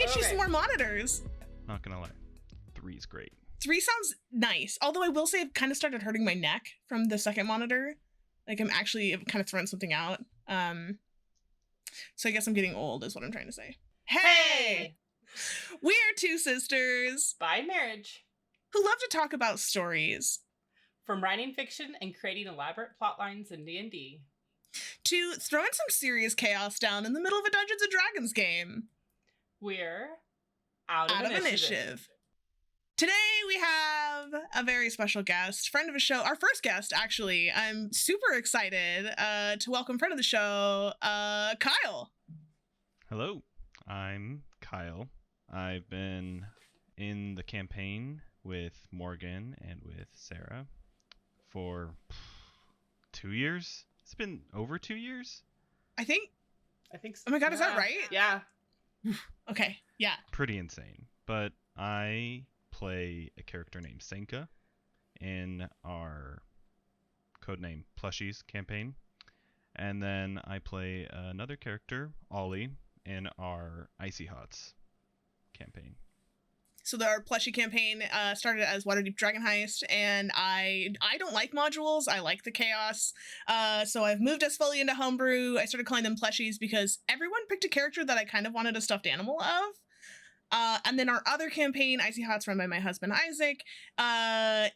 get you some more monitors. Not gonna lie, 3's great. 3 sounds nice. Although I will say I've kind of started hurting my neck from the second monitor. Like I'm actually kind of throwing something out. So I guess I'm getting old is what I'm trying to say. Hey! We are two sisters. By marriage. Who love to talk about stories. From writing fiction and creating elaborate plot lines in D&D. To throwing some serious chaos down in the middle of a Dungeons & Dragons game. We're out of initiative. Today we have a very special guest, friend of the show, our first guest, actually. I'm super excited to welcome friend of the show, Kyle. Hello, I'm Kyle. I've been in the campaign with Morgan and with Sarah for 2 years. It's been over 2 years. I think So. Oh my god, is that right? Yeah. Okay, yeah. Pretty insane. But I play a character named Senka in our codename Plushies campaign. And then I play another character, Ollie, in our Icy Hots campaign. So our plushie campaign started as Waterdeep Dragon Heist, and I don't like modules. I like the chaos. So I've moved us fully into homebrew. I started calling them plushies because everyone picked a character that I kind of wanted a stuffed animal of. And then our other campaign, Icy Hots, run by my husband Isaac,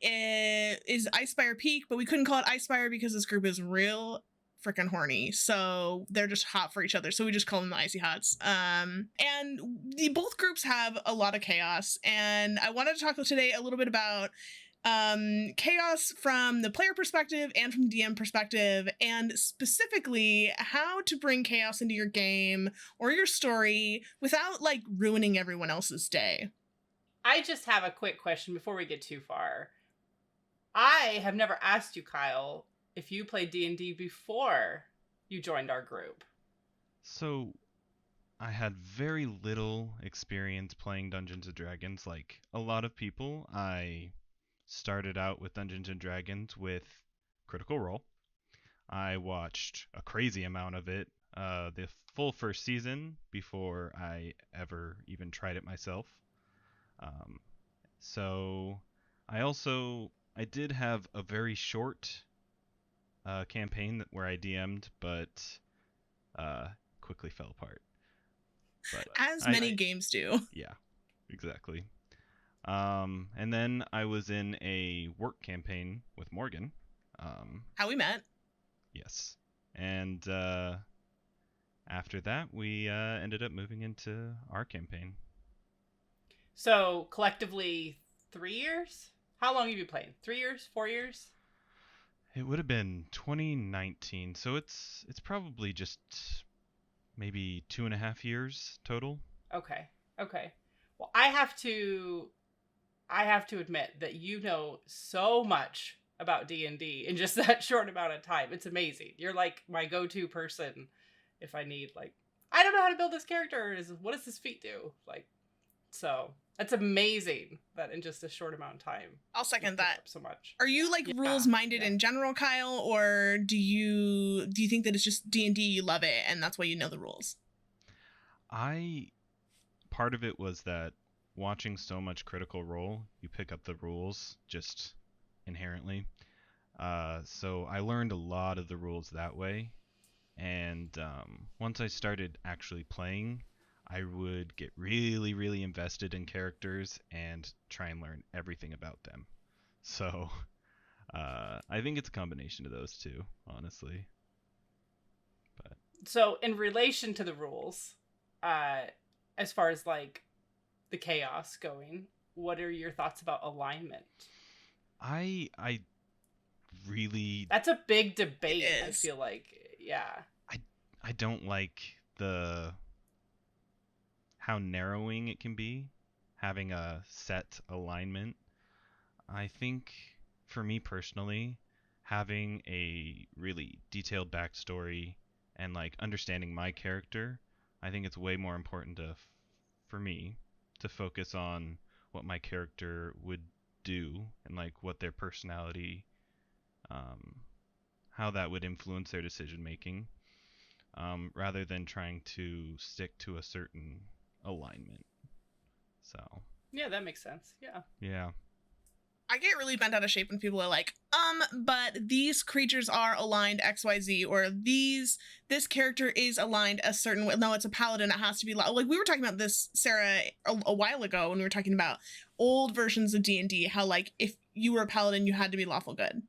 is Icespire Peak, but we couldn't call it Icespire because this group is real freaking horny, so they're just hot for each other, so we just call them the Icy Hots. And both groups have a lot of chaos, and I wanted to talk today a little bit about chaos from the player perspective and from DM perspective, and specifically how to bring chaos into your game or your story without like ruining everyone else's day. I just have a quick question before we get too far. I have never asked you, Kyle, if you played D&D before you joined our group. So, I had very little experience playing Dungeons & Dragons. Like a lot of people, I started out with Dungeons & Dragons with Critical Role. I watched a crazy amount of it, the full first season, before I ever even tried it myself. So, I did have a very short campaign where I DM'd, but quickly fell apart. But as many games do. Yeah, exactly. And then I was in a work campaign with Morgan. How we met. Yes. And after that, we ended up moving into our campaign. So, collectively, 3 years? How long have you played? 3 years? 4 years? It would have been 2019, so it's probably just maybe 2.5 years total. Okay. Well, I have to admit that you know so much about D&D in just that short amount of time. It's amazing. You're like my go-to person if I need I don't know how to build this character. What does this feat do? So that's amazing that in just a short amount of time. I'll second that. So much. Are you rules minded in general, Kyle, or do you think that it's just D&D, you love it, and that's why you know the rules? Part of it was that watching so much Critical Role, you pick up the rules just inherently. So I learned a lot of the rules that way, and once I started actually playing, I would get really, really invested in characters and try and learn everything about them. So, I think it's a combination of those two, honestly. But so, in relation to the rules, as far as the chaos going, what are your thoughts about alignment? I really... That's a big debate, I feel like. Yeah. I don't like how narrowing it can be, having a set alignment. I think, for me personally, having a really detailed backstory and understanding my character, I think it's way more important for me to focus on what my character would do and what their personality, how that would influence their decision making, rather than trying to stick to a certain alignment. So Yeah, that makes sense. Yeah. yeah. I get really bent out of shape when people are like, but these creatures are aligned XYZ, or this character is aligned a certain way. No, it's a paladin. It has to be like we were talking about this, Sarah, a while ago when we were talking about old versions of D&D, how like if you were a paladin, you had to be lawful good.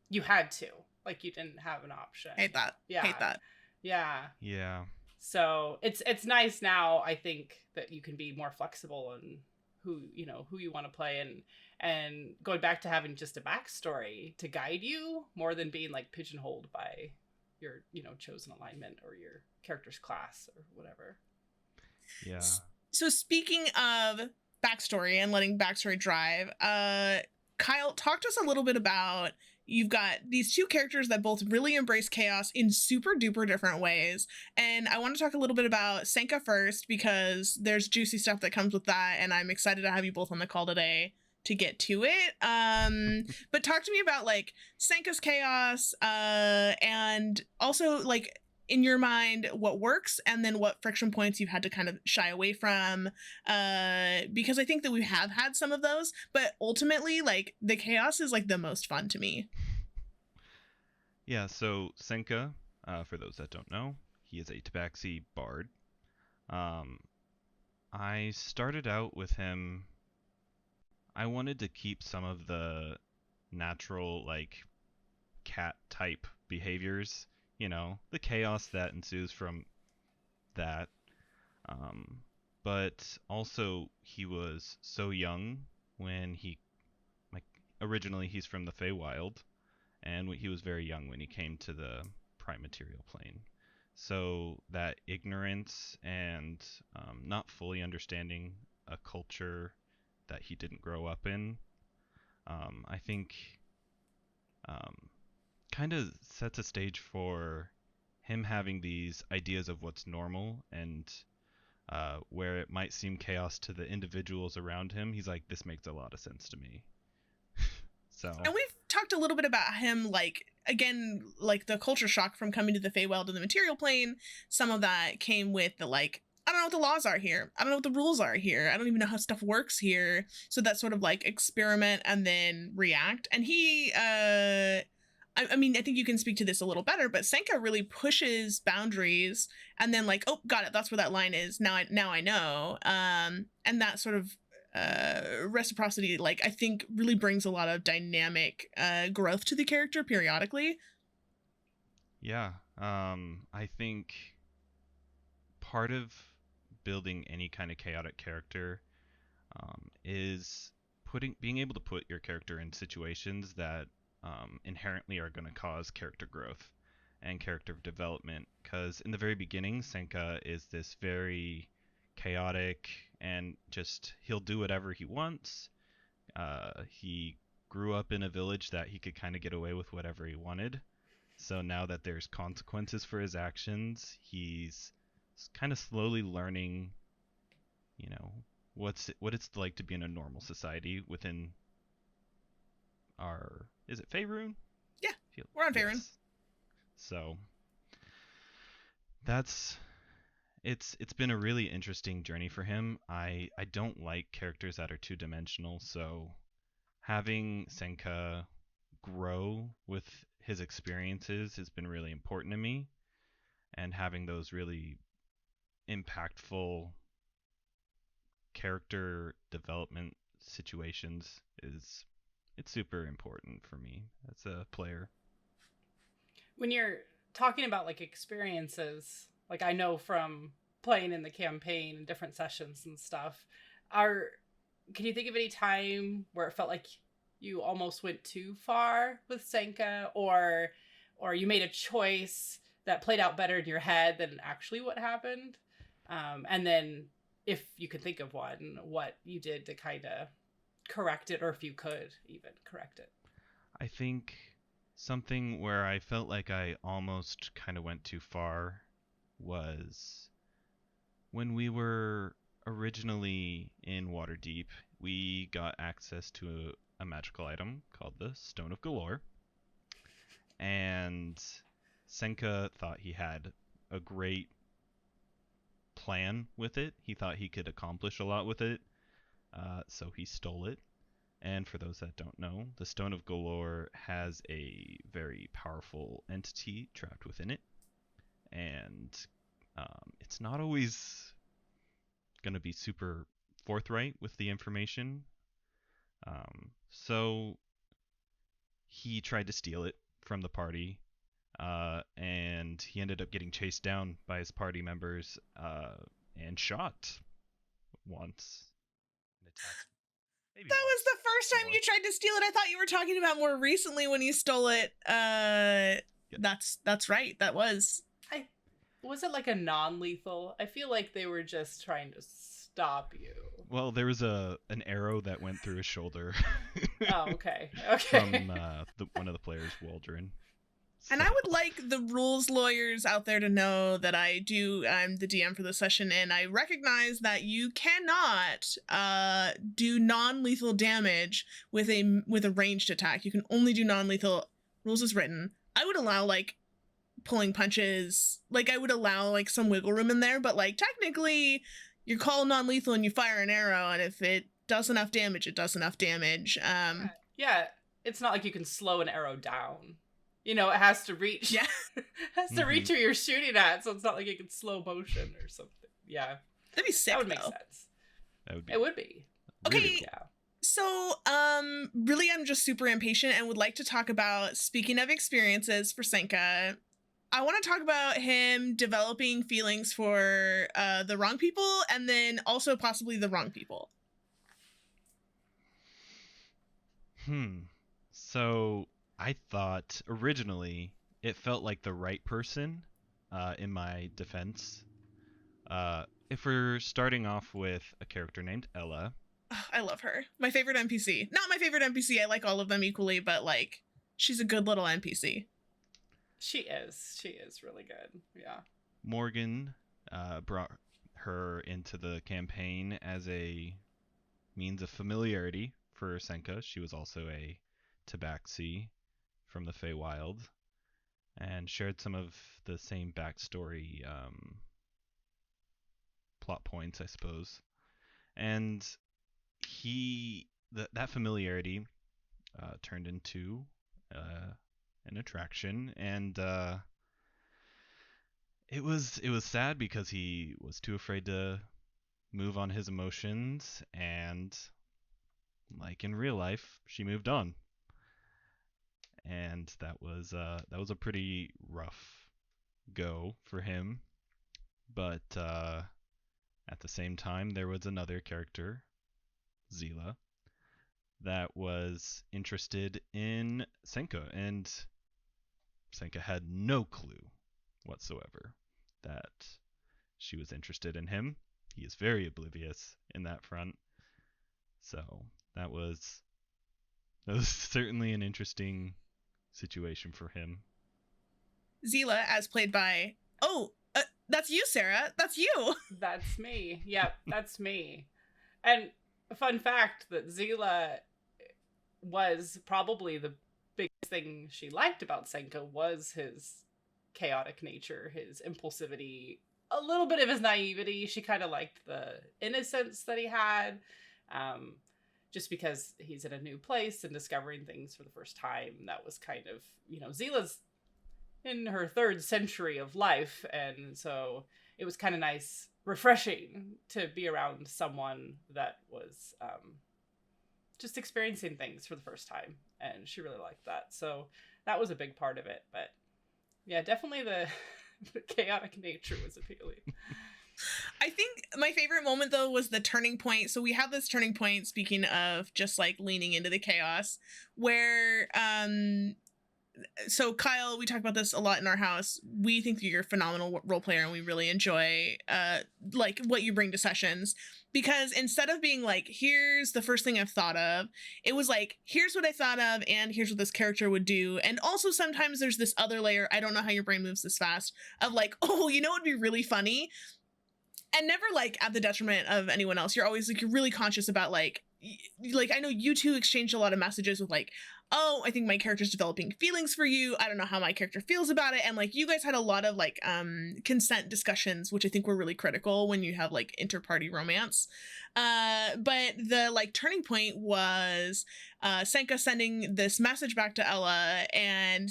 You had to. Like, you didn't have an option. Hate that. Yeah. Hate that. Yeah. Yeah. So it's nice now, I think, that you can be more flexible in who you want to play, and going back to having just a backstory to guide you more than being like pigeonholed by your chosen alignment or your character's class or whatever. Yeah. So speaking of backstory and letting backstory drive, Kyle, talk to us a little bit about, you've got these two characters that both really embrace chaos in super duper different ways. And I want to talk a little bit about Senka first, because there's juicy stuff that comes with that. And I'm excited to have you both on the call today to get to it. But talk to me about like Senka's chaos, and also like in your mind what works and then what friction points you've had to kind of shy away from, because I think that we have had some of those, but ultimately like the chaos is like the most fun to me. Yeah, so Senka, for those that don't know, he is a tabaxi bard. I started out with him. I wanted to keep some of the natural, like, cat type behaviors, the chaos that ensues from that. But also, he was so young when like, originally he's from the Feywild, and he was very young when he came to the prime material plane. So that ignorance and not fully understanding a culture that he didn't grow up in, I think kind of sets a stage for him having these ideas of what's normal, and where it might seem chaos to the individuals around him, he's like, this makes a lot of sense to me. So. And we've talked a little bit about him, like, again, like the culture shock from coming to the Feywild and the material plane. Some of that came with the, like, I don't know what the laws are here. I don't know what the rules are here. I don't even know how stuff works here. So that sort of like experiment and then react. And he, I mean, I think you can speak to this a little better, but Senka really pushes boundaries and then like, oh, got it. That's where that line is. Now I know. And that sort of reciprocity, like, I think really brings a lot of dynamic growth to the character periodically. Yeah, I think part of building any kind of chaotic character is being able to put your character in situations that inherently are going to cause character growth and character development. Because in the very beginning, Senka is this very chaotic, and just he'll do whatever he wants. He grew up in a village that he could kind of get away with whatever he wanted. So now that there's consequences for his actions, he's kind of slowly learning, what it's like to be in a normal society within our, is it Faerun? Yeah, we're on Faerun. Yes. So it's been a really interesting journey for him. I don't like characters that are two-dimensional, so having Senka grow with his experiences has been really important to me, and having those really impactful character development situations it's super important for me as a player. When you're talking about like experiences, like I know from playing in the campaign and different sessions and stuff, can you think of any time where it felt like you almost went too far with Senka, or you made a choice that played out better in your head than actually what happened? And then if you could think of one, what you did to kind of correct it, or if you could even correct it. I think something where I felt like I almost kind of went too far was when we were originally in Waterdeep. We got access to a magical item called the Stone of Galore, and Senka thought he had a great plan with it. He thought he could accomplish a lot with it, so he stole it. And for those that don't know, the Stone of Galore has a very powerful entity trapped within it, and it's not always going to be super forthright with the information. So he tried to steal it from the party, and he ended up getting chased down by his party members and shot once. An attack. Maybe That was the first time More. you tried to steal it. I thought you were talking about more recently when you stole it. That's right. That was. Was it like a non-lethal? I feel like they were just trying to stop you. Well, there was an arrow that went through his shoulder. Oh, okay. From one of the players, Waldron. And I would like the rules lawyers out there to know that I'm the DM for the session, and I recognize that you cannot do non-lethal damage with a ranged attack. You can only do non-lethal. Rules is written. I would allow like pulling punches, like I would allow like some wiggle room in there, but like technically you're called non-lethal and you fire an arrow, and if it does enough damage, it does enough damage. Yeah, it's not like you can slow an arrow down. You know, it has to reach. Yeah. Has to reach who you're shooting at, so it's not like you can slow motion or something. Yeah. That'd be sick. That would make though. sense. It would be. Okay. Really, Yeah. So, really, I'm just super impatient and would like to talk about, speaking of experiences for Senka, I want to talk about him developing feelings for the wrong people, and then also possibly the wrong people. So I thought originally it felt like the right person, in my defense. If we're starting off with a character named Ella. Oh, I love her. My favorite NPC. Not my favorite NPC. I like all of them equally, but like, she's a good little NPC. She is really good. Yeah. Morgan brought her into the campaign as a means of familiarity for Senka. She was also a Tabaxi from the Feywild, and shared some of the same backstory plot points, I suppose. And that familiarity turned into an attraction, and it was sad because he was too afraid to move on his emotions, and like in real life, she moved on. And that was a pretty rough go for him. But at the same time, there was another character, Zila, that was interested in Senka, and Senka had no clue whatsoever that she was interested in him. He is very oblivious in that front. So that was certainly an interesting situation for him. Zila, as played by... Oh, that's you, Sarah. That's you. That's me. Yep, that's me. And a fun fact that Zila was probably the biggest thing she liked about Senka was his chaotic nature, his impulsivity, a little bit of his naivety. She kind of liked the innocence that he had, just because he's in a new place and discovering things for the first time. That was kind of, Zila's in her 3rd century of life, and so it was kind of nice, refreshing to be around someone that was just experiencing things for the first time, and she really liked that. So that was a big part of it. But yeah, definitely the chaotic nature was appealing. I think my favorite moment, though, was the turning point. So we have this turning point, speaking of just like leaning into the chaos, where so Kyle, we talk about this a lot in our house. We think that you're a phenomenal role player, and we really enjoy like what you bring to sessions, because instead of being like, here's the first thing I've thought of, it was like, here's what I thought of, and here's what this character would do. And also sometimes there's this other layer, I don't know how your brain moves this fast, of like, oh, you know, it'd be really funny. And never like at the detriment of anyone else. You're always like, you're really conscious about like, like, I know you two exchanged a lot of messages with like, oh, I think my character's developing feelings for you. I don't know how my character feels about it. And like, you guys had a lot of like consent discussions, which I think were really critical when you have like inter-party romance. But the like turning point was Senka sending this message back to Ella and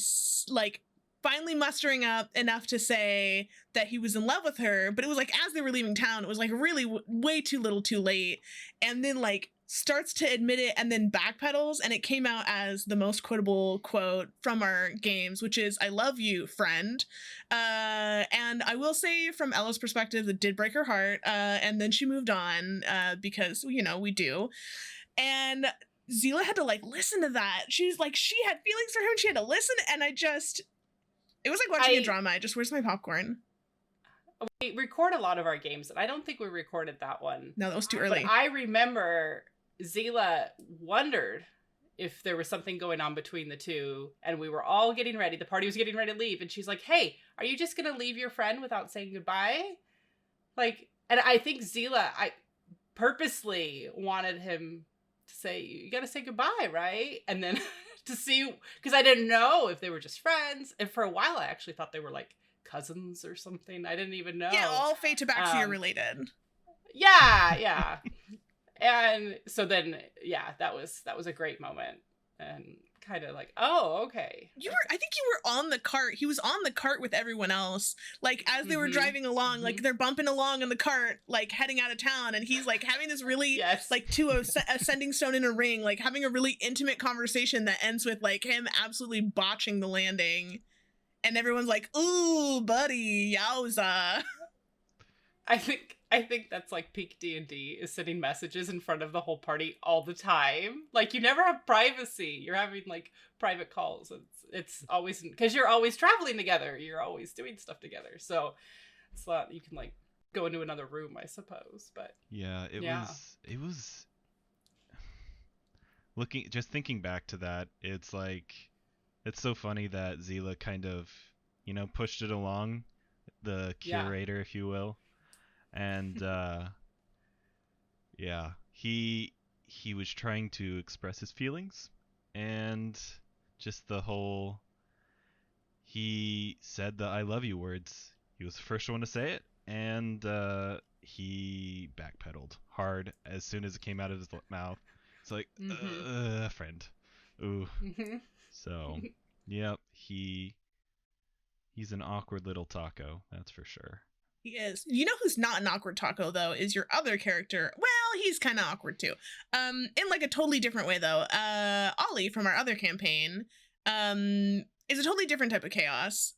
like finally mustering up enough to say that he was in love with her. But it was like, as they were leaving town, it was like really way too little too late. And then like starts to admit it and then backpedals, and it came out as the most quotable quote from our games, which is "I love you, friend." And I will say, from Ella's perspective, it did break her heart, and then she moved on because, you know, we do. And Zila had to like listen to that. She was like, she had feelings for him, she had to listen, and it was like watching a drama. I just, where's my popcorn? We record a lot of our games, and I don't think we recorded that one. No, that was too early. But I remember Zila wondered if there was something going on between the two, and we were all getting ready. The party was getting ready to leave, and she's like, "Hey, are you just gonna leave your friend without saying goodbye?" Like, and I think Zila, I purposely wanted him to say, "You gotta say goodbye, right?" And then to see, because I didn't know if they were just friends, and for a while I actually thought they were like cousins or something. I didn't even know. Yeah, all Fate Tabaxi related. Yeah. And so then, yeah, that was a great moment, and kind of like, oh, okay. I think you were on the cart. He was on the cart with everyone else. Like, as they were driving along, like they're bumping along in the cart, like heading out of town, and he's like having this really, like, to a sending stone in a ring, like having a really intimate conversation that ends with like him absolutely botching the landing, and everyone's like, "Ooh, buddy, yowza." I think that's like peak D&D, is sending messages in front of the whole party all the time. Like, you never have privacy. You're having like private calls. It's always, because you're always traveling together. You're always doing stuff together. So it's not, you can like go into another room, I suppose. But yeah, it was thinking back to that. It's like, it's so funny that Zila kind of, you know, pushed it along, the curator, if you will. And yeah, he was trying to express his feelings, and just the whole, he said the "I love you" words. He was the first one to say it, and he backpedaled hard as soon as it came out of his mouth. It's like, friend. Ooh. So, yep, he's an awkward little taco, that's for sure. He is. You know who's not an awkward taco, though, is your other character. Well, he's kind of awkward, too. In like a totally different way, though. Ollie from our other campaign is a totally different type of chaos.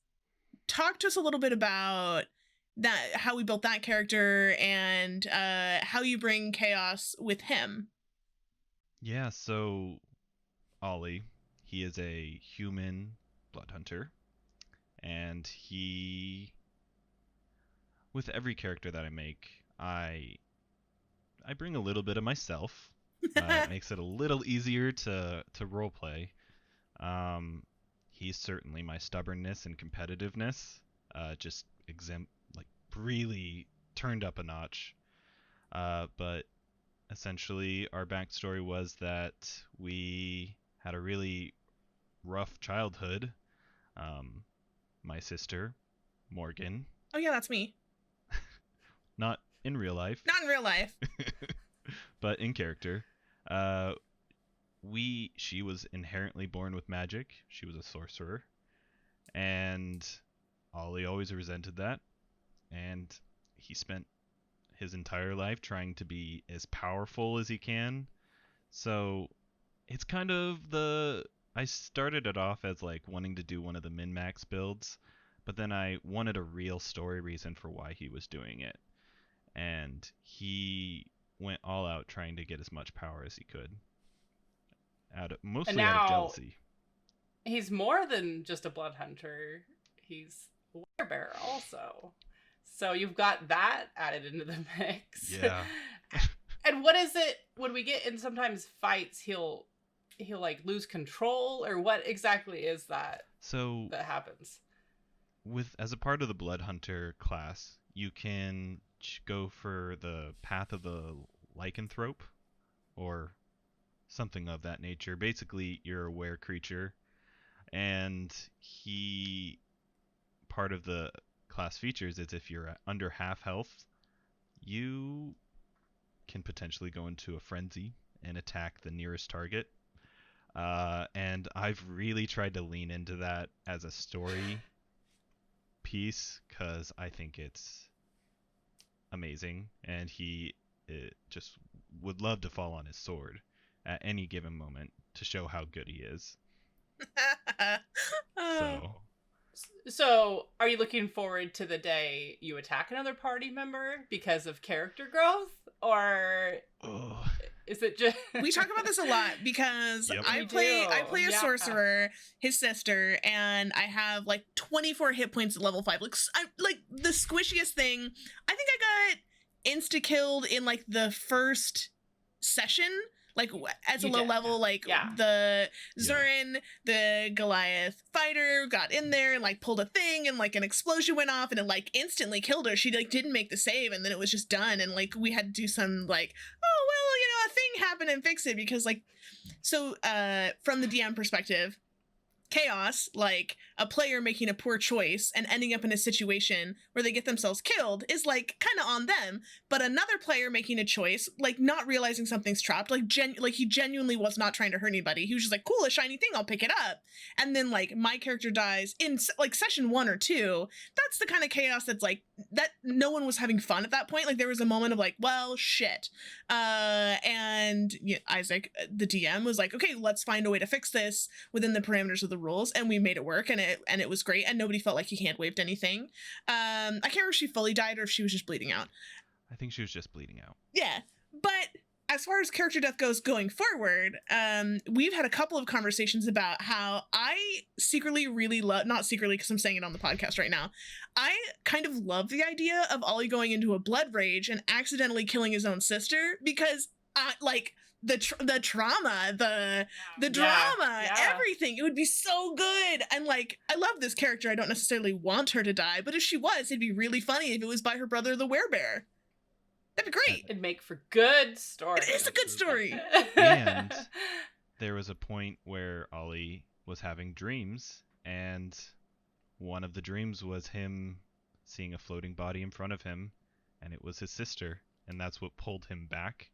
Talk to us a little bit about that, how we built that character, and how you bring chaos with him. Yeah, so Ollie, he is a human blood hunter, and he, with every character that I make, I bring a little bit of myself. It makes it a little easier to roleplay. He's certainly my stubbornness and competitiveness, just like really turned up a notch. But essentially, our backstory was that we had a really rough childhood. My sister, Morgan. Oh yeah, that's me. Not in real life. Not in real life. But in character. She was inherently born with magic. She was a sorcerer. And Ollie always resented that. And he spent his entire life trying to be as powerful as he can. So it's kind of I started it off as like wanting to do one of the min-max builds, but then I wanted a real story reason for why he was doing it. And he went all out trying to get as much power as he could. Mostly out of jealousy. He's more than just a blood hunter. He's a werebearer also. So you've got that added into the mix. Yeah. And what is it when we get in sometimes fights, he'll like lose control, or what exactly is that? So that happens? As a part of the blood hunter class, you can go for the path of the lycanthrope, or something of that nature. Basically, you're a were creature, and part of the class features is if you're under half health, you can potentially go into a frenzy and attack the nearest target. And I've really tried to lean into that as a story piece because I think it's amazing, and he just would love to fall on his sword at any given moment to show how good he is. So So, are you looking forward to the day you attack another party member because of character growth, or is it just we talk about this a lot because Yep. I We play do, a yeah. sorcerer, his sister, and I have like 24 hit points at level 5. Like I'm like the squishiest thing. I think I got insta killed in like the first session. Like as a You low did. level, like Yeah. the Yeah. Zurin, the Goliath fighter got in there and like pulled a thing, and like an explosion went off and it like instantly killed her. She like didn't make the save, and then it was just done. And like we had to do some like, oh well, you know, a thing happened and fix it, because like, so from the DM perspective, chaos, like a player making a poor choice and ending up in a situation where they get themselves killed, is like kind of on them. But another player making a choice, like not realizing something's trapped, like he genuinely was not trying to hurt anybody. He was just like, cool, a shiny thing, I'll pick it up. And then like my character dies in like session 1 or 2. That's the kind of chaos that's like, that no one was having fun at that point. Like there was a moment of like, well, shit. And Isaac, the DM, was like, okay, let's find a way to fix this within the parameters of the rules, and we made it work, and it was great, and nobody felt like he hand waved anything. I can't remember if she fully died or if she was just bleeding out. I think she was just bleeding out. Yeah, but as far as character death goes going forward, we've had a couple of conversations about how I secretly really love, not secretly because I'm saying it on the podcast right now, I kind of love the idea of Ollie going into a blood rage and accidentally killing his own sister, because like the trauma, the drama, everything, it would be so good. And like, I love this character. I don't necessarily want her to die, but if she was, it'd be really funny if it was by her brother, the werebear. That'd be great. It'd make for good story. It is a good story. And there was a point where Ollie was having dreams, and one of the dreams was him seeing a floating body in front of him, and it was his sister, and that's what pulled him back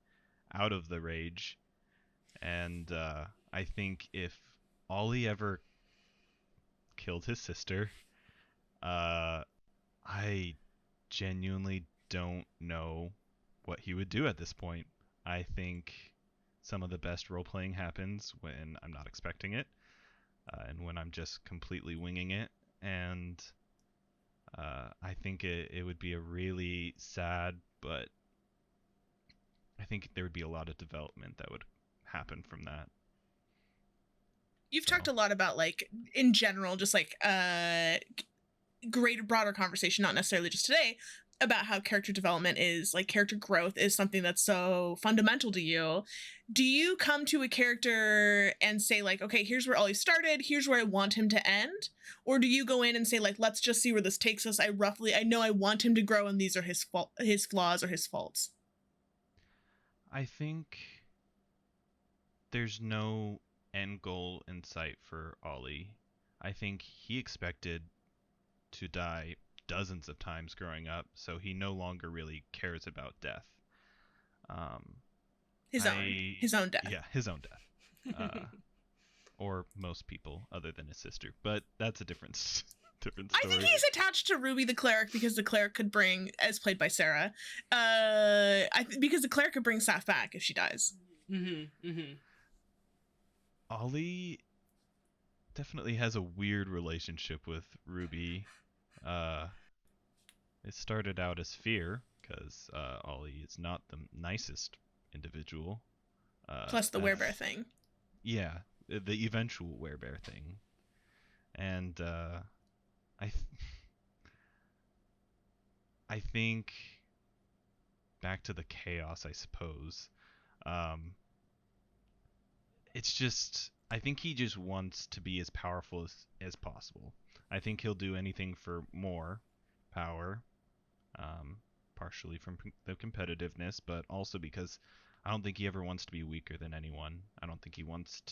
out of the rage. And I think if Ollie ever killed his sister, I genuinely don't know what he would do at this point. I think some of the best role playing happens when I'm not expecting it, and when I'm just completely winging it. And I think it would be a really sad, but I think there would be a lot of development that would happen from that. You've talked a lot about, like, in general, just like greater, broader conversation, not necessarily just today, about how character development is, like, character growth is something that's so fundamental to you. Do you come to a character and say, like, okay, here's where Ollie started, here's where I want him to end? Or do you go in and say, like, let's just see where this takes us? I know I want him to grow, and these are his flaws or his faults. I think there's no end goal in sight for Ollie. I think he expected to die dozens of times growing up, so he no longer really cares about death. His own death. Yeah, his own death. Or most people other than his sister, but that's a different story. I think he's attached to Ruby the cleric because the cleric could bring, as played by Sarah, because the cleric could bring Saf back if she dies. Mm-hmm. Mm-hmm. Ollie definitely has a weird relationship with Ruby. It started out as fear, because Ollie is not the nicest individual. Plus the werebear thing. Yeah, the eventual werebear thing. And I think back to the chaos, I suppose. It's just, I think he just wants to be as powerful as possible. I think he'll do anything for more power, partially from the competitiveness, but also because I don't think he ever wants to be weaker than anyone. I don't think he wants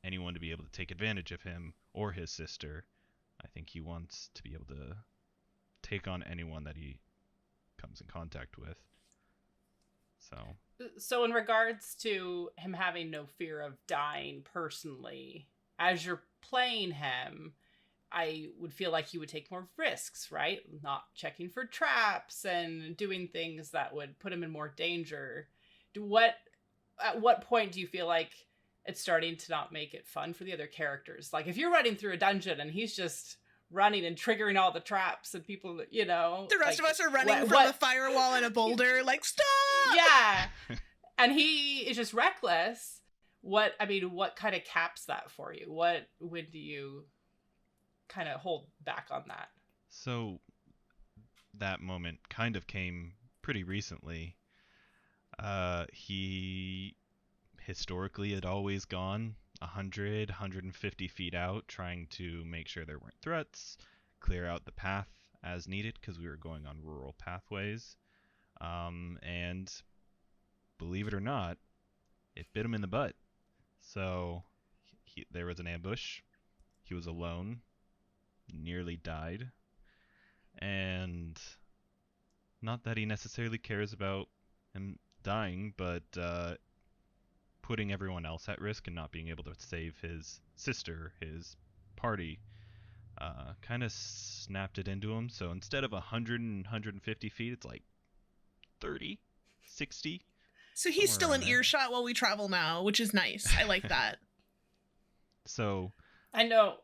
anyone to be able to take advantage of him or his sister. I think he wants to be able to take on anyone that he comes in contact with. So in regards to him having no fear of dying personally, as you're playing him, I would feel like he would take more risks, right? Not checking for traps and doing things that would put him in more danger. At what point do you feel like it's starting to not make it fun for the other characters? Like if you're running through a dungeon and he's just running and triggering all the traps and people, The rest like, of us are running from a firewall and a boulder, like, stop! Yeah. And he is just reckless. What kind of caps that for you? When do you kind of hold back on that? So that moment kind of came pretty recently. He historically had always gone 100, 150 feet out, trying to make sure there weren't threats, clear out the path as needed, because we were going on rural pathways. And believe it or not, it bit him in the butt. So there was an ambush. He was alone, nearly died. And not that he necessarily cares about him dying, but putting everyone else at risk and not being able to save his sister, his party, kind of snapped it into him. So instead of 100 and 150 feet, it's like 30, 60. So he's still in earshot while we travel now, which is nice. I like that. So I know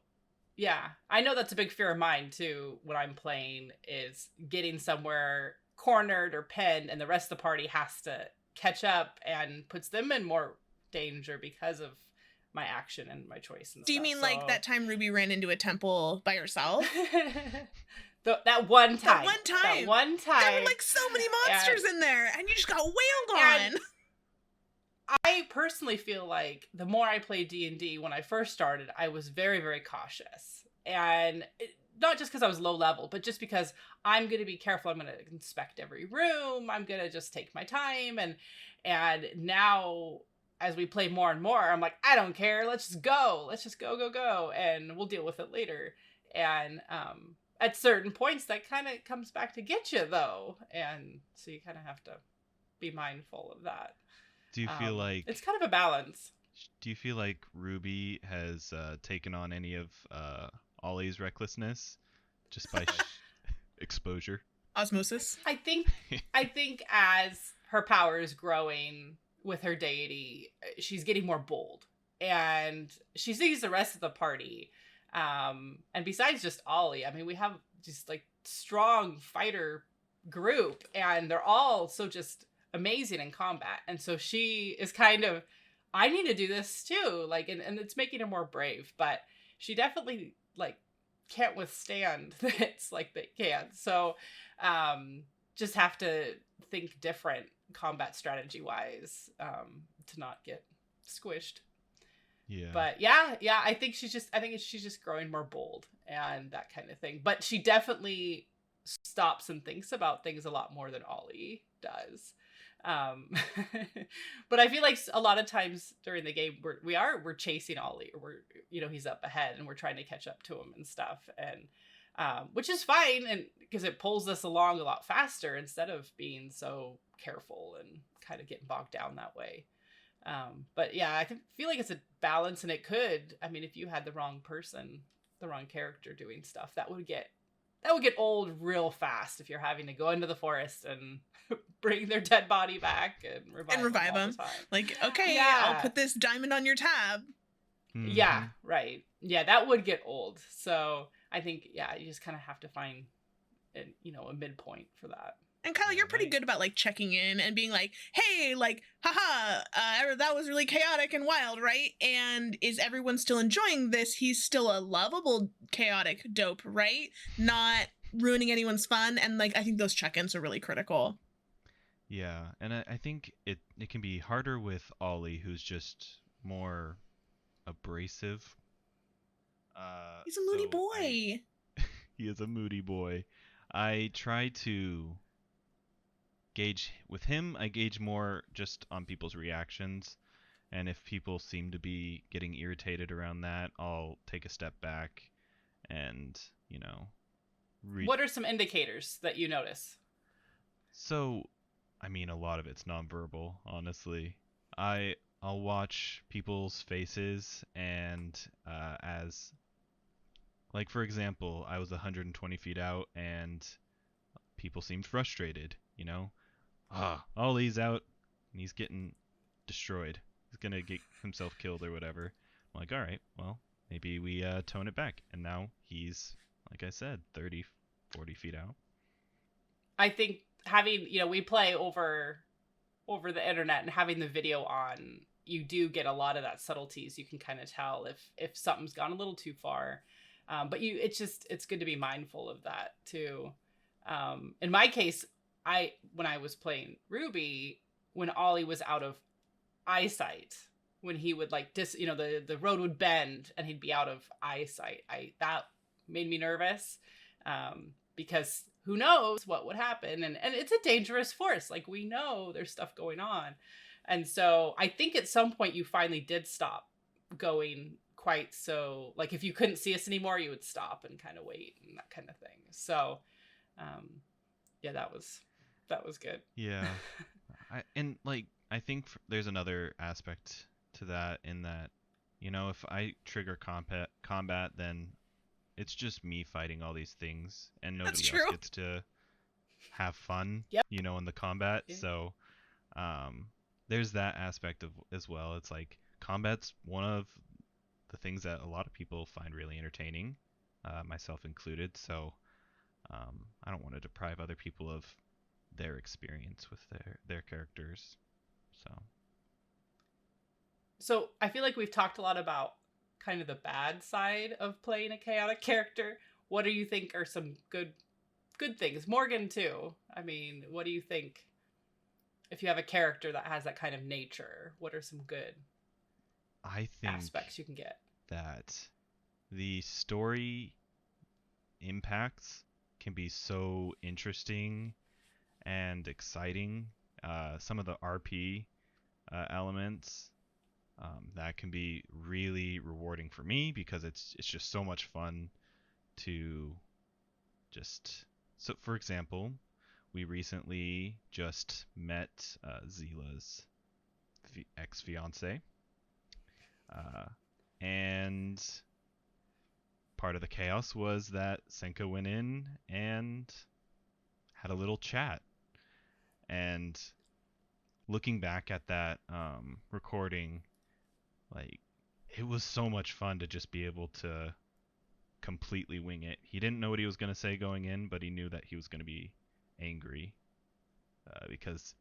that's a big fear of mine too when I'm playing, is getting somewhere cornered or pinned and the rest of the party has to catch up, and puts them in more danger because of my action and my choice and Do you mean like that time Ruby ran into a temple by herself? That one time. There were like so many monsters in there, and you just got wailed on. I personally feel like the more I played D&D, when I first started, I was very, very cautious. And not just because I was low level, but just because I'm going to be careful. I'm going to inspect every room. I'm going to just take my time. And now, as we play more and more, I'm like, I don't care. Let's just go. Let's just go. And we'll deal with it later. And at certain points, that kind of comes back to get you, though. And so you kind of have to be mindful of that. do you feel like it's kind of a balance? Do you feel like Ruby has taken on any of Ollie's recklessness just by exposure? Osmosis? I think as her power is growing with her deity, she's getting more bold. And she sees the rest of the party. And besides just Ollie, I mean, we have just like strong fighter group, and they're all so just amazing in combat. And so she is kind of, I need to do this too. Like, and it's making her more brave, but she definitely like can't withstand that it's like they can. So, just have to think different combat strategy wise, to not get squished. Yeah. But yeah, I think she's just growing more bold and that kind of thing. But she definitely stops and thinks about things a lot more than Ollie does. But I feel like a lot of times during the game we're chasing Ollie, or he's up ahead and we're trying to catch up to him and stuff, and which is fine, and because it pulls us along a lot faster instead of being so careful and kind of getting bogged down that way. But yeah, I feel like it's a balance, and it could, I mean, if you had the wrong person, the wrong character doing stuff, that would get old real fast if you're having to go into the forest and bring their dead body back and revive them. Like, okay, yeah. I'll put this diamond on your tab. Mm-hmm. Yeah, right. Yeah, that would get old. So I think, you just kind of have to find a midpoint for that. And Kyle, you're pretty good about like checking in and being like, hey, like, haha, that was really chaotic and wild, right? And is everyone still enjoying this? He's still a lovable, chaotic dope, right? Not ruining anyone's fun. And like, I think those check-ins are really critical. Yeah, and I think it can be harder with Ollie, who's just more abrasive. He's a moody boy. He is a moody boy. I try to gauge with him. I gauge more just on people's reactions, and if people seem to be getting irritated around that, I'll take a step back and, you know, What are some indicators that you notice? So, I mean, a lot of it's nonverbal, honestly. I'll watch people's faces, and as like for example, I was 120 feet out, and people seemed frustrated. You know, Ollie's out, and he's getting destroyed. He's gonna get himself killed or whatever. I'm like, all right, well, maybe we tone it back. And now he's, like I said, 30, 40 feet out. I think having, we play over the internet, and having the video on, you do get a lot of that subtleties. You can kind of tell if something's gone a little too far. But it's good to be mindful of that too. In my case, when I was playing Ruby, when Ollie was out of eyesight, when he would the road would bend and he'd be out of eyesight, that made me nervous, because who knows what would happen, and it's a dangerous force. Like, we know there's stuff going on, and so I think at some point you finally did stop going quite so. Like, if you couldn't see us anymore, you would stop and kind of wait and that kind of thing. So, yeah, that was good. Yeah, I think there's another aspect to that, in that, if I trigger combat, then it's just me fighting all these things, and nobody else gets to have fun. Yep. In the combat. Yeah. So, there's that aspect as well. It's like combat's one of the things that a lot of people find really entertaining, myself included. So, I don't want to deprive other people of their experience with their characters. So I feel like we've talked a lot about kind of the bad side of playing a chaotic character. What do you think are some good things? Morgan too. I mean, what do you think, if you have a character that has that kind of nature, what are some good aspects you can get? That the story impacts can be so interesting and exciting. Some of the RP elements, that can be really rewarding for me, because it's just so much fun to just. So, for example, we recently just met Zila's ex-fiance, and part of the chaos was that Senka went in and had a little chat. And looking back at that recording, like, it was so much fun to just be able to completely wing it. He didn't know what he was going to say going in, but he knew that he was going to be angry, because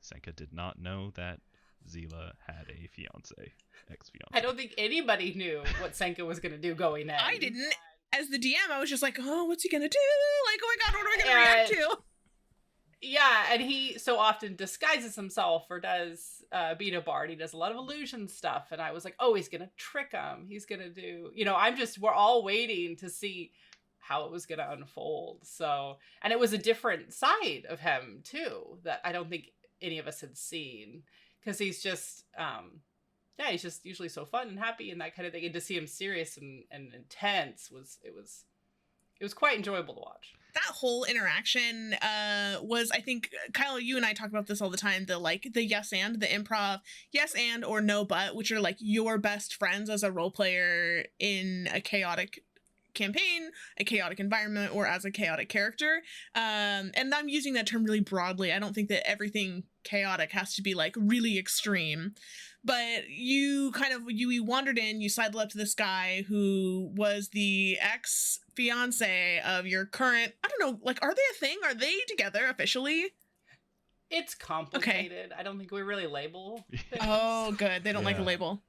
Senka did not know that Zila had a ex-fiance. I don't think anybody knew what Senka was going to do going in. I didn't. As the DM, I was just like, oh, what's he going to do? Like, oh my god, what am I going to react to? Yeah, and he so often disguises himself, or does, being a bard, he does a lot of illusion stuff, and I was like, oh, he's gonna trick him, he's gonna do, we're all waiting to see how it was gonna unfold. So, and it was a different side of him too, that I don't think any of us had seen, because he's just, he's just usually so fun and happy and that kind of thing, and to see him serious and intense was quite enjoyable to watch. That whole interaction was, I think, Kyle, you and I talk about this all the time, the yes and, the improv yes and or no but, which are like your best friends as a role player in a chaotic campaign, a chaotic environment, or as a chaotic character. And I'm using that term really broadly. I don't think that everything chaotic has to be like really extreme. But you wandered in, you sidled up to this guy who was the ex-fiance of your current, I don't know, like, are they a thing? Are they together officially? It's complicated. Okay. I don't think we really label things. Oh, good. They don't like a label.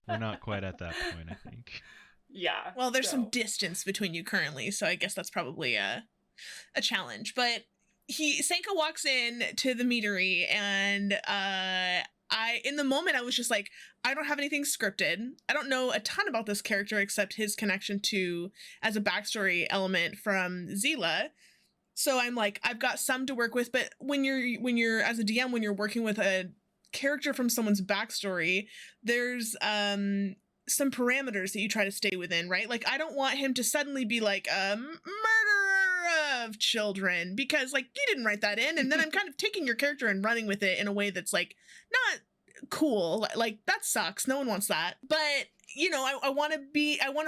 We're not quite at that point, I think. Yeah. Well, there's some distance between you currently, so I guess that's probably a challenge. But Senka walks in to the meadery, and in the moment, I was just like, I don't have anything scripted. I don't know a ton about this character except his connection as a backstory element from Zila. So I'm like, I've got some to work with, but when you're as a DM, when you're working with a character from someone's backstory, there's some parameters that you try to stay within, right? Like, I don't want him to suddenly be like a murderer of children, because like you didn't write that in, and then I'm kind of taking your character and running with it in a way that's like not cool. Like, that sucks. No one wants that. But you know, I want to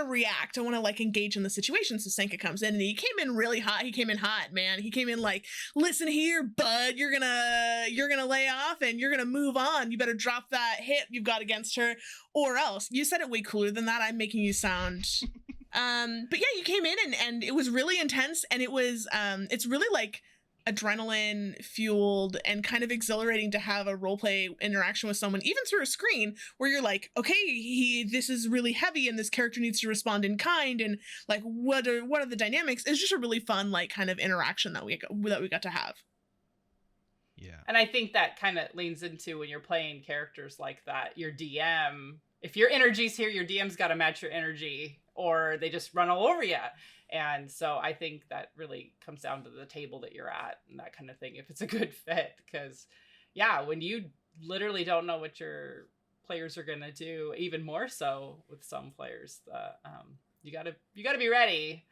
react. I want to like engage in the situation. So Senka comes in, and he came in really hot. He came in hot, man. He came in like, listen here, bud, you're gonna lay off and you're gonna move on. You better drop that hit you've got against her, or else. You said it way cooler than that. I'm making you sound. But yeah, you came in and it was really intense, and it was it's really like adrenaline fueled and kind of exhilarating to have a roleplay interaction with someone, even through a screen, where you're like, okay, this is really heavy and this character needs to respond in kind, and like what are the dynamics. It's just a really fun like kind of interaction that we got to have. Yeah. And I think that kind of leans into when you're playing characters like that, your DM, if your energy's here, your DM's got to match your energy, or they just run all over you. And so I think that really comes down to the table that you're at and that kind of thing, if it's a good fit. Because, yeah, when you literally don't know what your players are going to do, even more so with some players, you gotta be ready.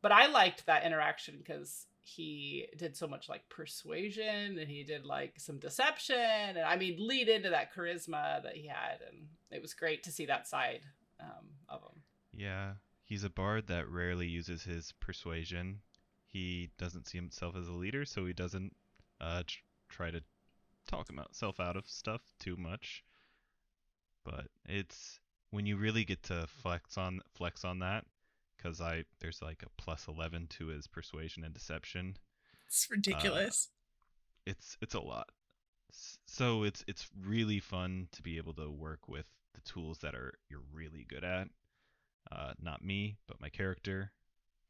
But I liked that interaction because he did so much like persuasion, and he did like some deception, and I mean, lead into that charisma that he had. And it was great to see that side of him. Yeah. He's a bard that rarely uses his persuasion. He doesn't see himself as a leader, so he doesn't try to talk himself out of stuff too much. But it's when you really get to flex on that, because there's like a +11 to his persuasion and deception. It's ridiculous. It's a lot. So it's really fun to be able to work with the tools that you're really good at. Not me, but my character.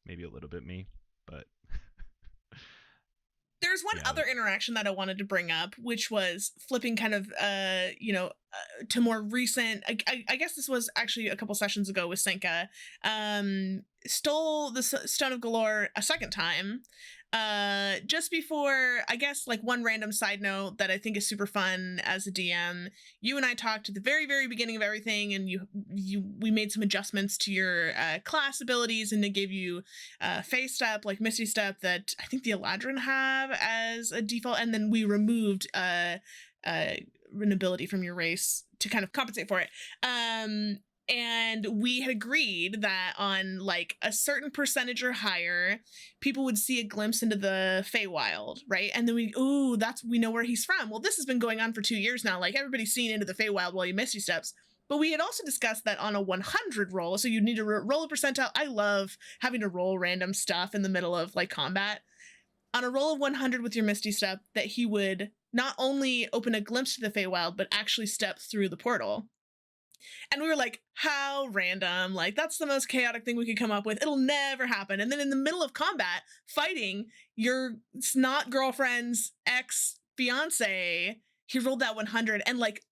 Maybe a little bit me, but... There's one other interaction that I wanted to bring up, which was flipping kind of, to more recent... I guess this was actually a couple sessions ago with Senka. Stole the Stone of Galore a second time. Just before, I guess, like one random side note that I think is super fun as a DM, you and I talked at the very, very beginning of everything, and we made some adjustments to your class abilities, and they gave you Phase Step, like Misty Step, that I think the Eladrin have as a default, and then we removed an ability from your race to kind of compensate for it. And we had agreed that on like a certain percentage or higher, people would see a glimpse into the Feywild, right? And then we know where he's from. Well, this has been going on for 2 years now. Like, everybody's seen into the Feywild while you Misty Steps. But we had also discussed that on a 100 roll, so you need to roll a percentile. I love having to roll random stuff in the middle of like combat. On a roll of 100 with your Misty Step, that he would not only open a glimpse to the Feywild, but actually step through the portal. And we were like, how random. Like, that's the most chaotic thing we could come up with. It'll never happen. And then in the middle of combat, fighting your snot girlfriend's ex-fiance, he rolled that 100. And like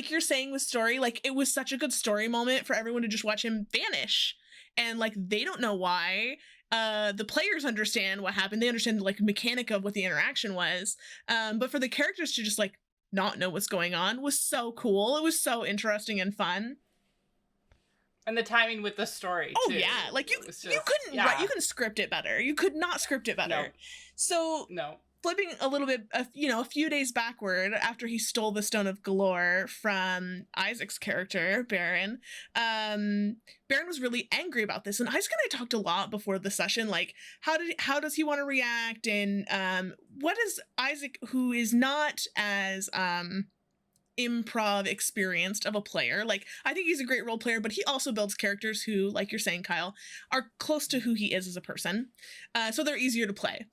you're saying with story, like, it was such a good story moment for everyone to just watch him vanish. And like, they don't know why. The players understand what happened. They understand the like mechanic of what the interaction was. But for the characters to just like not know what's going on was so cool. It was so interesting and fun. And the timing with the story, oh too. Yeah, like you couldn't write, you couldn't script it better. You could not script it better. No. So flipping a little bit, a few days backward after he stole the Stone of Galore from Isaac's character, Baron, Baron was really angry about this. And Isaac and I talked a lot before the session, like, how does he want to react? And what is Isaac, who is not as improv experienced of a player, like, I think he's a great role player, but he also builds characters who, like you're saying, Kyle, are close to who he is as a person. So they're easier to play.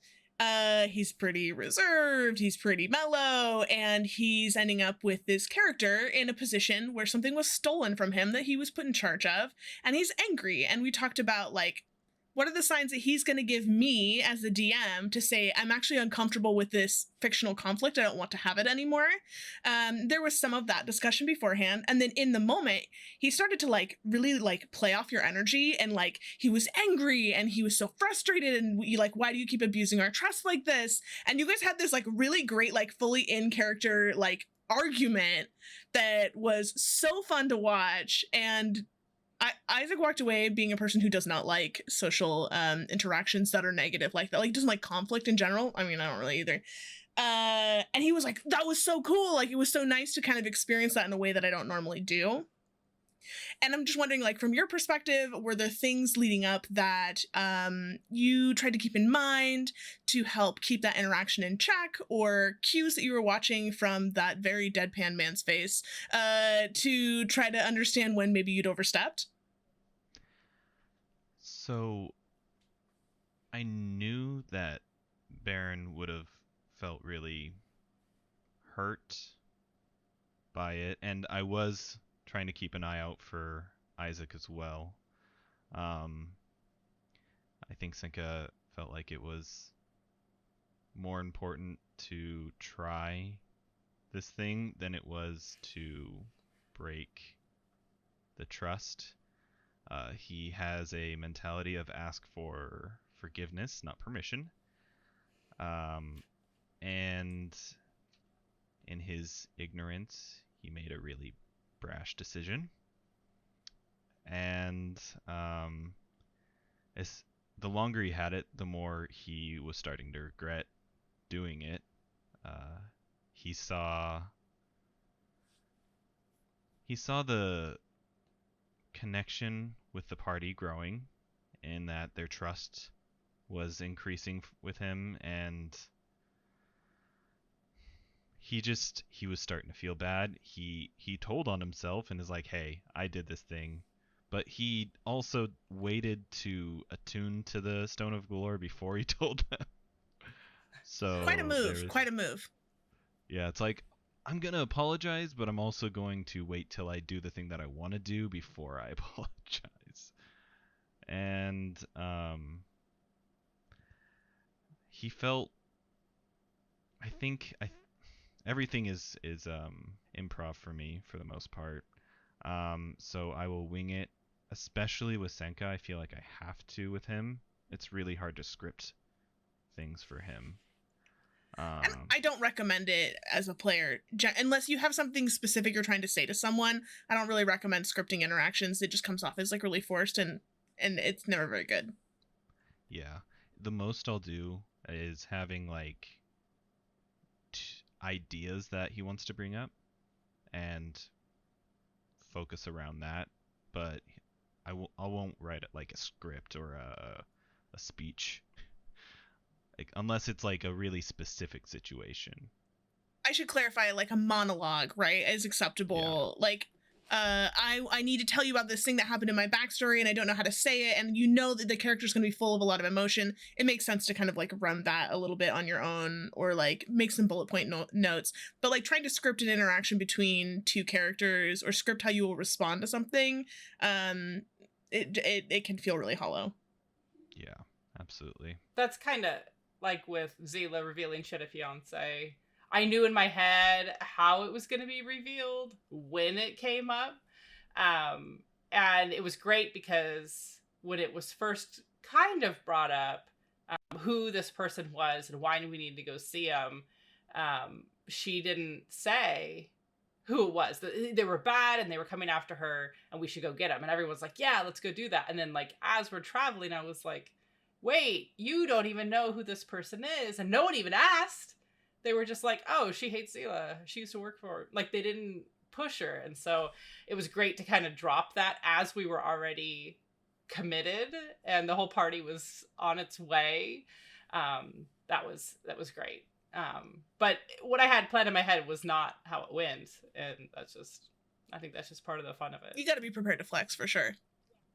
He's pretty reserved, he's pretty mellow, and he's ending up with this character in a position where something was stolen from him that he was put in charge of, and he's angry. And we talked about, like, what are the signs that he's going to give me as the DM to say, I'm actually uncomfortable with this fictional conflict. I don't want to have it anymore. There was some of that discussion beforehand. And then in the moment, he started to like really like play off your energy. And like, he was angry and he was so frustrated. And you like, why do you keep abusing our trust like this? And you guys had this like really great, like fully in character, like argument that was so fun to watch. And Isaac walked away being a person who does not like social interactions that are negative like that. Like, he doesn't like conflict in general. I mean, I don't really either. And he was like, that was so cool. Like, it was so nice to kind of experience that in a way that I don't normally do. And I'm just wondering, like, from your perspective, were there things leading up that you tried to keep in mind to help keep that interaction in check, or cues that you were watching from that very deadpan man's face to try to understand when maybe you'd overstepped? So I knew that Baron would have felt really hurt by it, and I was trying to keep an eye out for Isaac as well. I think Senka felt like it was more important to try this thing than it was to break the trust. He has a mentality of ask for forgiveness, not permission. And in his ignorance, he made a really brash decision. And as the longer he had it, the more he was starting to regret doing it. He saw the connection with the party growing, and that their trust was increasing with him, and he was starting to feel bad. He told on himself and is like, hey, I did this thing. But he also waited to attune to the Stone of Galore before he told them. So Quite a move. Quite a move. Yeah, it's like, I'm going to apologize, but I'm also going to wait till I do the thing that I want to do before I apologize. And he felt, I think everything is improv for me for the most part. So I will wing it, especially with Senka. I feel like I have to with him. It's really hard to script things for him. And I don't recommend it as a player, unless you have something specific you're trying to say to someone. I don't really recommend scripting interactions. It just comes off as like really forced, and it's never very good. Yeah, the most I'll do is having like ideas that he wants to bring up and focus around that, but I won't write it like a script or a speech. Like, unless it's like a really specific situation. I should clarify, like a monologue, right, is acceptable. Yeah. Like, I need to tell you about this thing that happened in my backstory, and I don't know how to say it, and you know that the character's going to be full of a lot of emotion. It makes sense to kind of like run that a little bit on your own, or like make some bullet point notes. But like trying to script an interaction between two characters, or script how you will respond to something, it can feel really hollow. Yeah, absolutely. That's kind of like with Zila revealing Shit a Fiance. I knew in my head how it was going to be revealed when it came up. And it was great because when it was first kind of brought up, who this person was and why we needed to go see him, she didn't say who it was. They were bad and they were coming after her and we should go get him. And everyone's like, yeah, let's go do that. And then like, as we're traveling, I was like, wait, you don't even know who this person is. And no one even asked. They were just like, oh, she hates Zila. She used to work for her. Like, they didn't push her. And so it was great to kind of drop that as we were already committed and the whole party was on its way. That was great. But what I had planned in my head was not how it went. And I think that's just part of the fun of it. You got to be prepared to flex for sure.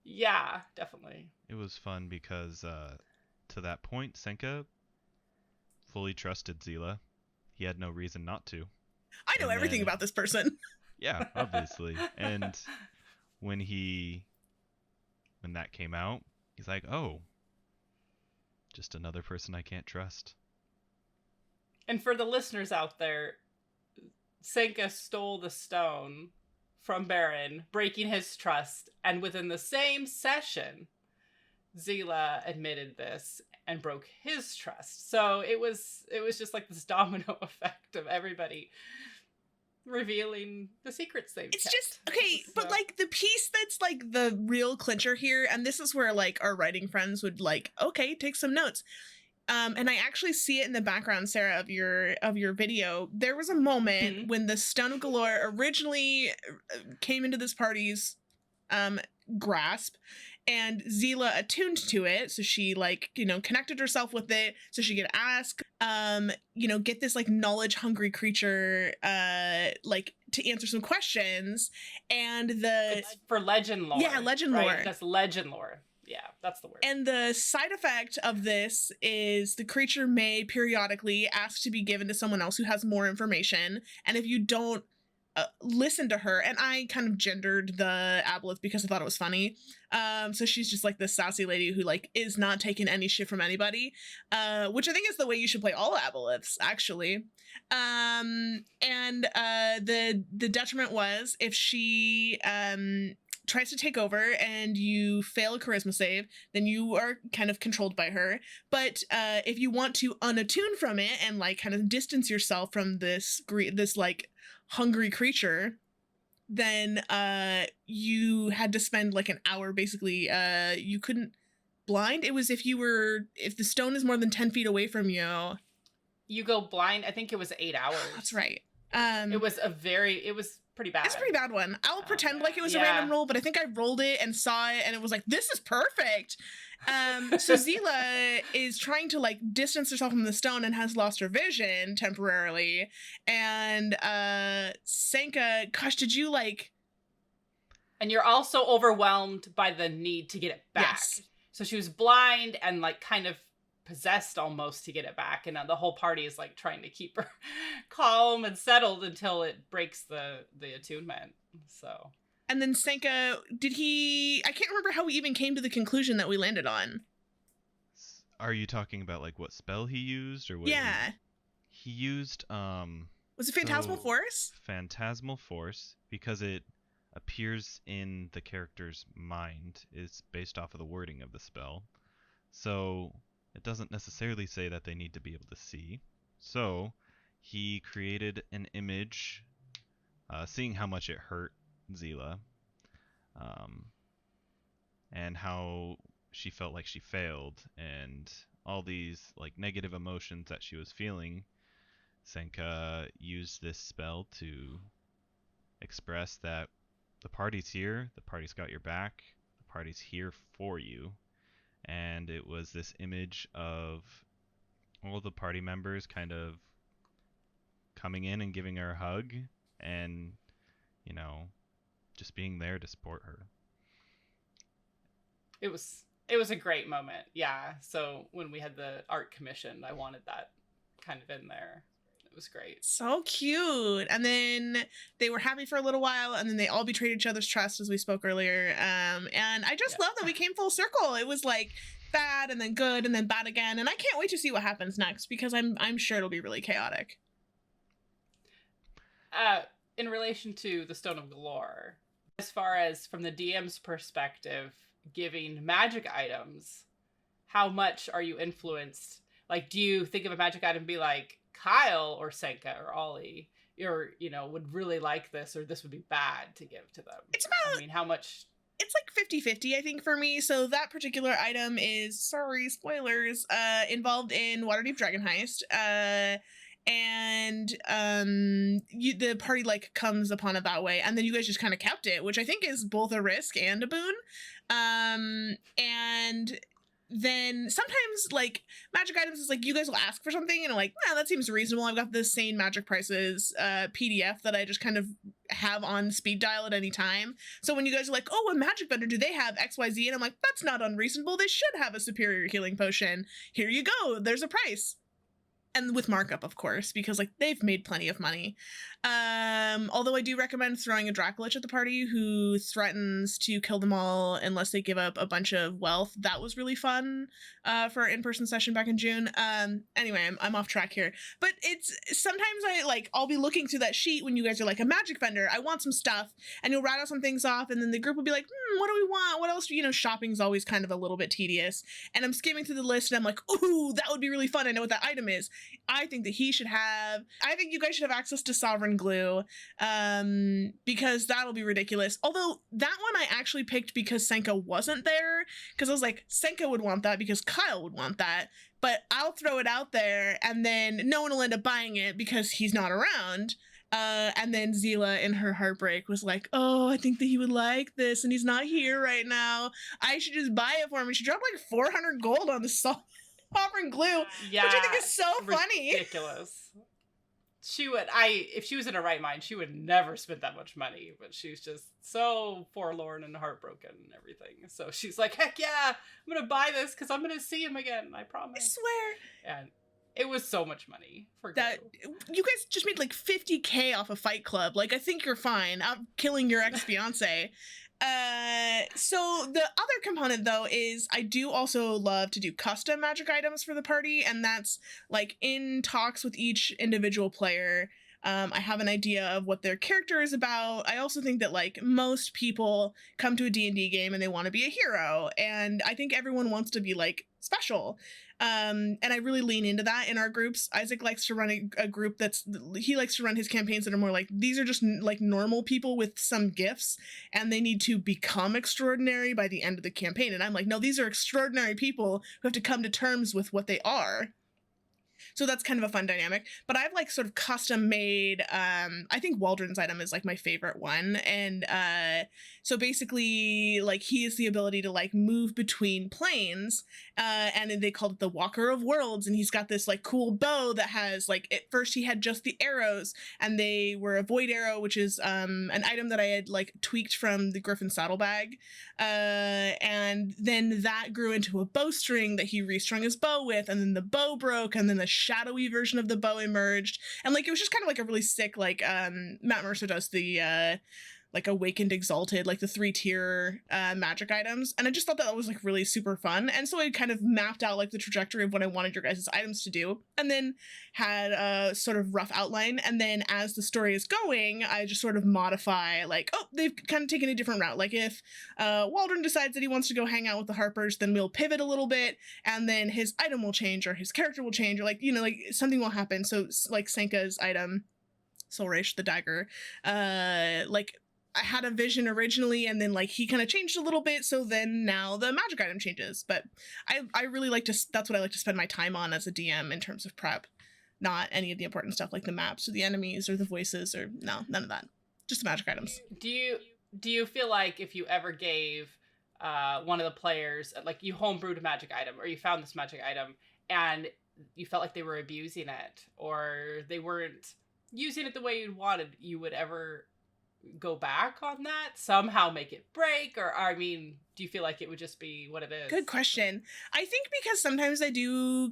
Yeah, definitely. It was fun because to that point, Senka fully trusted Zila. He had no reason not to. I know everything about this person. Yeah, obviously. And when that came out, he's like, oh, Just another person I can't trust. And for the listeners out there, Senka stole the stone from Baron, breaking his trust, and within the same session, Zila admitted this and broke his trust. So it was just like this domino effect of everybody revealing the secrets they've It's kept. just okay, So- but like the piece that's like the real clincher here, and this is where like our writing friends would like, okay, take some notes. And I actually see it in the background, Sarah, of your video. There was a moment when the Stone of Galore originally came into this party's grasp, and Zila attuned to it, so she like, you know, connected herself with it so she could ask, you know, get this like knowledge hungry creature like to answer some questions. And It's for legend lore. Yeah, legend right? lore. That's legend lore. Yeah, that's the word. And the side effect of this is the creature may periodically ask to be given to someone else who has more information. And if you don't listen to her, and I kind of gendered the aboleth because I thought it was funny. So she's just like this sassy lady who like is not taking any shit from anybody, which I think is the way you should play all aboleths, actually. And the detriment was if she tries to take over and you fail a charisma save, then you are kind of controlled by her. But if you want to unattune from it and like kind of distance yourself from this like hungry creature, then you had to spend like an hour basically. You couldn't blind. It was if the stone is more than 10 feet away from you. You go blind. I think it was 8 hours. That's right. It was pretty bad. It's a pretty bad one. I'll pretend like it was a Yeah. random roll, but I think I rolled it and saw it and it was like, this is perfect. So Zila is trying to like distance herself from the stone and has lost her vision temporarily. And Senka, gosh, did you like... And you're also overwhelmed by the need to get it back. Yes. So she was blind and like kind of possessed almost to get it back, and the whole party is like trying to keep her calm and settled until it breaks the attunement. So, and then Senka, I can't remember how we even came to the conclusion that we landed on. Are you talking about like what spell he used or what? Yeah. He used Was it Phantasmal so Force? Phantasmal Force, because it appears in the character's mind, is based off of the wording of the spell. So it doesn't necessarily say that they need to be able to see. So he created an image, seeing how much it hurt Zila, and how she felt like she failed, and all these like negative emotions that she was feeling. Senka used this spell to express that the party's here, the party's got your back, the party's here for you. And it was this image of all the party members kind of coming in and giving her a hug and, you know, just being there to support her. it was a great moment. Yeah. So when we had the art commissioned, I wanted that kind of in there. It was great. So cute. And then they were happy for a little while, and then they all betrayed each other's trust, as we spoke earlier. And I just love that we came full circle. It was like bad and then good and then bad again. And I can't wait to see what happens next, because I'm sure it'll be really chaotic. In relation to the Stone of Galore, as far as from the DM's perspective, giving magic items, how much are you influenced? Like, do you think of a magic item and be like, Kyle or Senka or Ollie, or, you know, would really like this, or this would be bad to give to them? It's about... I mean, how much... It's like 50-50, I think, for me. So that particular item is, sorry, spoilers, involved in Waterdeep Dragon Heist. And the party like comes upon it that way, and then you guys just kind of kept it, which I think is both a risk and a boon. And then sometimes like magic items is like you guys will ask for something and I'm like, nah, that seems reasonable. I've got this sane magic prices PDF that I just kind of have on speed dial at any time. So when you guys are like, oh, a magic vendor, do they have XYZ? And I'm like, that's not unreasonable. They should have a superior healing potion. Here you go. There's a price. and with markup, of course, because like they've made plenty of money. Although I do recommend throwing a Dracolich at the party who threatens to kill them all unless they give up a bunch of wealth. That was really fun for our in-person session back in June. Anyway, I'm off track here, but it's sometimes I'll be looking through that sheet when you guys are like, a magic vendor, I want some stuff, and you'll rattle some things off, and then the group will be like, what do we want? What else? Shopping's always kind of a little bit tedious, and I'm skimming through the list and I'm like, ooh, that would be really fun. I know what that item is. I think you guys should have access to Sovereign Glue, because that'll be ridiculous. Although that one I actually picked because Senka wasn't there, because I was like, Senka would want that because Kyle would want that, but I'll throw it out there and then no one will end up buying it because he's not around. And then Zila in her heartbreak was like, oh, I think that he would like this and he's not here right now. I should just buy it for him. And she dropped like 400 gold on the Sovereign Glue, Yeah, which I think is so funny. Ridiculous. If she was in her right mind, she would never spend that much money, but she's just so forlorn and heartbroken and everything. So she's like, heck yeah, I'm gonna buy this because I'm gonna see him again, I promise. I swear. And it was so much money for that. You guys just made like 50K off a Fight Club. Like, I think you're fine. I'm killing your ex-fiance. So the other component though is I do also love to do custom magic items for the party, and that's like in talks with each individual player. I have an idea of what their character is about. I also think that like most people come to a D&D game and they want to be a hero, and I think everyone wants to be like special. And I really lean into that in our groups. Isaac likes to run a group he likes to run his campaigns that are more like, these are just like normal people with some gifts and they need to become extraordinary by the end of the campaign. And I'm like, no, these are extraordinary people who have to come to terms with what they are. So that's kind of a fun dynamic. But I've like sort of custom made, I think Waldron's item is like my favorite one. And so basically like he has the ability to like move between planes, and they called it the Walker of Worlds. And he's got this like cool bow that has like, at first he had just the arrows and they were a void arrow, which is an item that I had like tweaked from the Griffin saddlebag. And then that grew into a bowstring that he restrung his bow with, and then the bow broke, and then the shadowy version of the bow emerged, and like it was just kind of like a really sick like Matt Mercer does the like Awakened Exalted, like the 3-tier magic items, and I just thought that was like really super fun. And so I kind of mapped out like the trajectory of what I wanted your guys' items to do, and then had a sort of rough outline, and then as the story is going I just sort of modify like, oh, they've kind of taken a different route. Like if Waldron decides that he wants to go hang out with the Harpers, then we'll pivot a little bit and then his item will change or his character will change, or like, like something will happen. So like Senka's item, Soulreich the dagger, like I had a vision originally and then like he kind of changed a little bit, so then now the magic item changes. But I really like to, that's what I like to spend my time on as a DM in terms of prep, not any of the important stuff like the maps or the enemies or the voices, or no, none of that, just the magic items. Do you feel like if you ever gave one of the players, like you homebrewed a magic item or you found this magic item and you felt like they were abusing it or they weren't using it the way you wanted, you would ever go back on that, somehow make it break? Or I mean, do you feel like it would just be what it is? Good question. I think because sometimes I do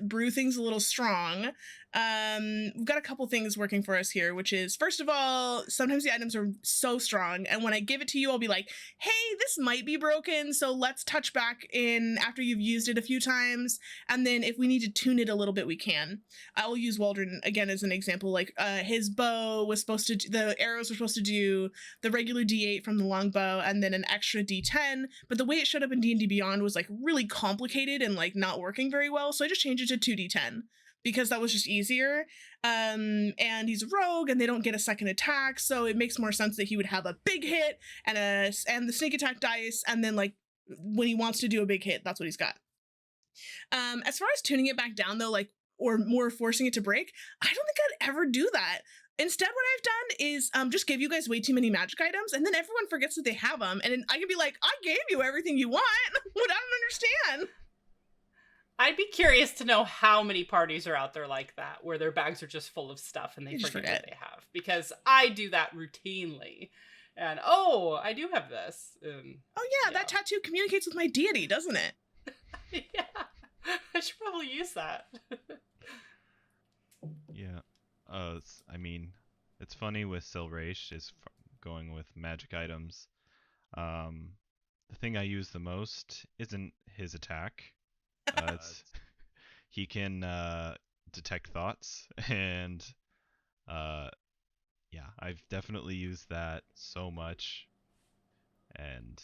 brew things a little strong. We've got a couple things working for us here, which is, first of all, sometimes the items are so strong, and when I give it to you, I'll be like, hey, this might be broken, so let's touch back in after you've used it a few times, and then if we need to tune it a little bit, we can. I'll use Waldron again as an example. Like his bow was supposed to, the arrows were supposed to do the regular D8 from the longbow and then an extra D10, but the way it showed up in D&D Beyond was like really complicated and like not working very well, so I just changed it to 2D10. Because that was just easier. And he's a rogue and they don't get a second attack, so it makes more sense that he would have a big hit and the sneak attack dice, and then like when he wants to do a big hit, that's what he's got. As far as tuning it back down though, like, or more forcing it to break, I don't think I'd ever do that. Instead, what I've done is just give you guys way too many magic items, and then everyone forgets that they have them, and then I can be like, I gave you everything you want. What I don't understand. I'd be curious to know how many parties are out there like that, where their bags are just full of stuff and they forget what they have. Because I do that routinely. And, oh, I do have this. And, oh, yeah, that tattoo communicates with my deity, doesn't it? Yeah, I should probably use that. I mean, it's funny with Silraish is going with magic items. The thing I use the most isn't his attack. It's he can detect thoughts, and uh, yeah, I've definitely used that so much, and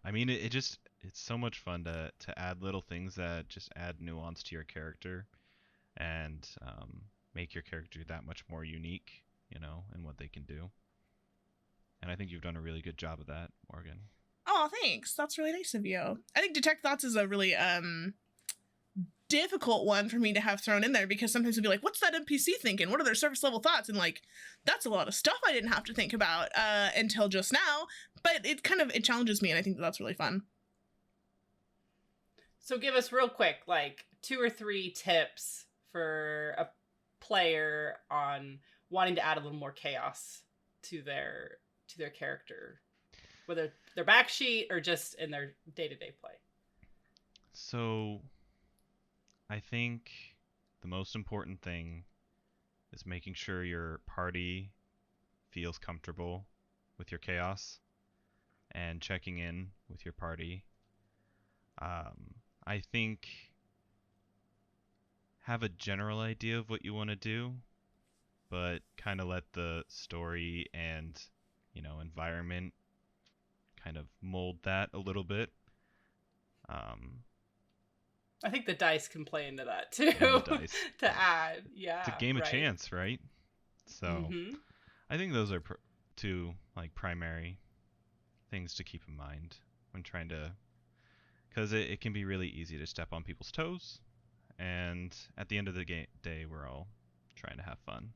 I mean, it just it's so much fun to add little things that just add nuance to your character and make your character that much more unique, in what they can do. And I think you've done a really good job of that, Morgan. Oh, thanks. That's really nice of you. I think detect thoughts is a really difficult one for me to have thrown in there, because sometimes it'd be like, what's that NPC thinking? What are their surface level thoughts? And like, that's a lot of stuff I didn't have to think about until just now. But it challenges me, and I think that's really fun. So give us real quick, like 2 or 3 tips for a player on wanting to add a little more chaos to their character, whether their back sheet or just in their day-to-day play. So I think the most important thing is making sure your party feels comfortable with your chaos and checking in with your party. I think have a general idea of what you want to do, but kind of let the story and, environment kind of mold that a little bit. I think the dice can play into that too. The dice. To add, yeah. It's a game of chance, right? So I think those are two primary things to keep in mind when trying to, because it can be really easy to step on people's toes, and at the end of the day, we're all trying to have fun.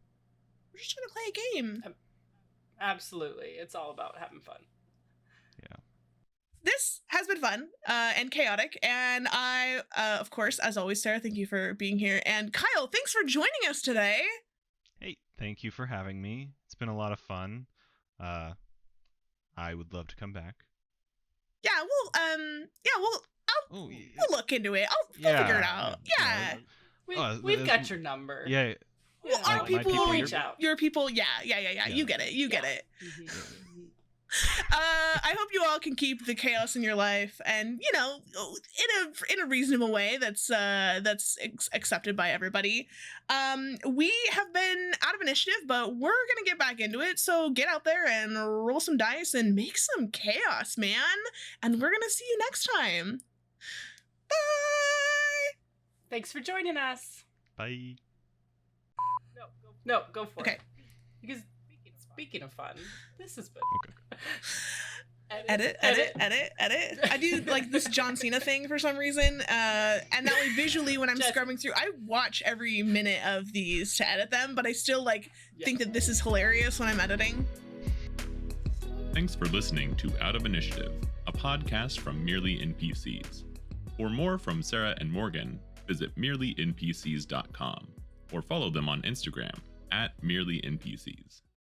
We're just trying to play a game. Absolutely. It's all about having fun. Yeah. This has been fun and chaotic, and I, of course, as always, Sarah, thank you for being here, and Kyle, thanks for joining us today. Hey, thank you for having me. It's been a lot of fun. I would love to come back. Yeah, we'll look into it. We'll figure it out. Yeah. We've got your number. Yeah. Well, our people reach out. Your people, yeah. You get it. You get it. I hope you all can keep the chaos in your life, and in a reasonable way that's accepted by everybody. We have been out of initiative, but we're gonna get back into it. So get out there and roll some dice and make some chaos, man. And we're gonna see you next time. Bye. Thanks for joining us. Bye. No, go for it. Okay. Because speaking of fun, this has been okay. Edit. I do like this John Cena thing for some reason, and that way visually when I'm scrubbing through, I watch every minute of these to edit them, but I still think that this is hilarious when I'm editing. Thanks for listening to Out of Initiative, a podcast from Merely NPCs. For more from Sarah and Morgan, visit merelynpcs.com or follow them on Instagram @merelynpcs.